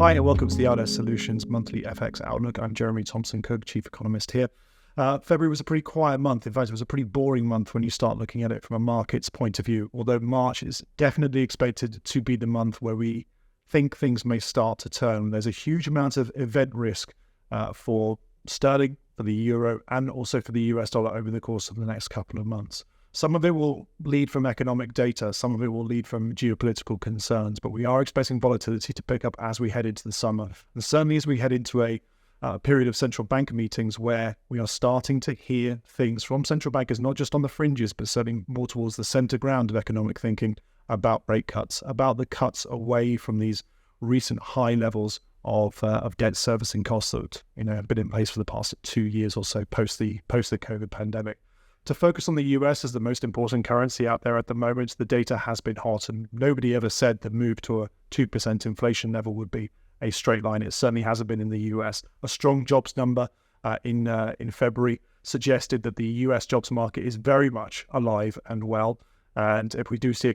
Hi and welcome to the Audere Solutions Monthly FX Outlook. I'm Jeremy Thompson-Cook, Chief Economist here. February was a pretty quiet month. In fact, it was a pretty boring month when you start looking at it from a market's point of view, although March is definitely expected to be the month where we think things may start to turn. There's a huge amount of event risk for sterling, for the euro, and also for the US dollar over the course of the next couple of months. Some of it will lead from economic data, some of it will lead from geopolitical concerns, but we are expecting volatility to pick up as we head into the summer. And certainly as we head into a period of central bank meetings where we are starting to hear things from central bankers, not just on the fringes, but certainly more towards the center ground of economic thinking about rate cuts, about the cuts away from these recent high levels of debt servicing costs that have been in place for the past 2 years or so post the COVID pandemic. To focus on the US as the most important currency out there at the moment, the data has been hot, and nobody ever said the move to a 2% inflation level would be a straight line. It certainly hasn't been in the US. A strong jobs number in February suggested that the US jobs market is very much alive and well. And if we do see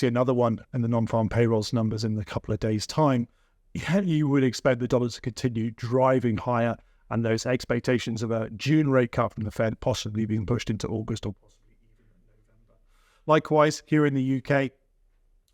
another one in the non-farm payrolls numbers in a couple of days' time, you would expect the dollar to continue driving higher, and those expectations of a June rate cut from the Fed possibly being pushed into August or possibly even November. Likewise, here in the UK,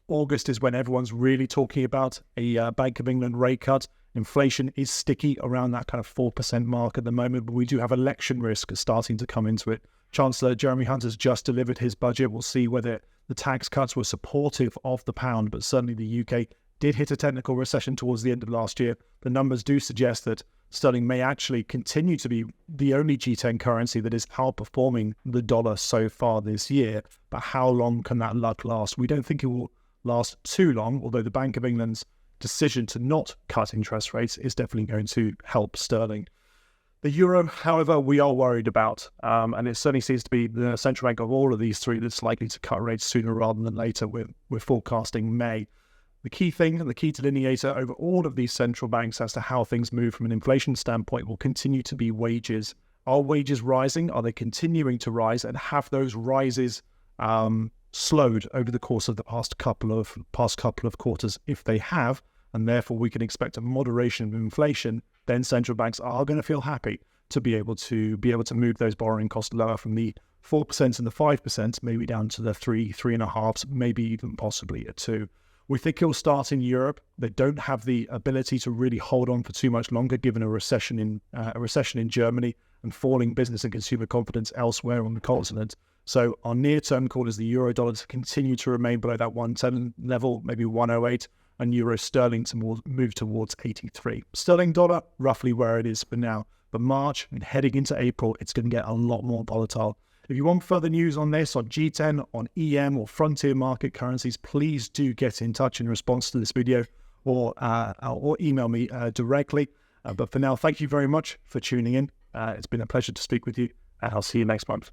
August is when everyone's really talking about a Bank of England rate cut. Inflation is sticky around that kind of 4% mark at the moment, but we do have election risk starting to come into it. Chancellor Jeremy Hunt has just delivered his budget. We'll see whether the tax cuts were supportive of the pound, but certainly the UK did hit a technical recession towards the end of last year. The numbers do suggest that sterling may actually continue to be the only G10 currency that is outperforming the dollar so far this year. But how long can that luck last? We don't think it will last too long, although the Bank of England's decision to not cut interest rates is definitely going to help sterling. The euro, however, we are worried about, and it certainly seems to be the central bank of all of these three that's likely to cut rates sooner rather than later. We're forecasting May. The key thing and the key delineator over all of these central banks as to how things move from an inflation standpoint will continue to be wages. Are wages rising? Are they continuing to rise? And have those rises slowed over the course of the past couple of quarters? If they have, and therefore we can expect a moderation of inflation, then central banks are going to feel happy to be able to move those borrowing costs lower from the 4% and the 5%, maybe down to the 3.5%, maybe even possibly a 2%. We think it'll start in Europe. They don't have the ability to really hold on for too much longer, given a recession in Germany and falling business and consumer confidence elsewhere on the continent. So our near-term call is the euro dollar to continue to remain below that 110 level, maybe 108, and euro sterling to move towards 83. Sterling dollar, roughly where it is for now. But March and heading into April, it's going to get a lot more volatile. If you want further news on this, on G10, on EM or frontier market currencies, please do get in touch in response to this video or email me directly. But for now, thank you very much for tuning in. It's been a pleasure to speak with you, and I'll see you next month.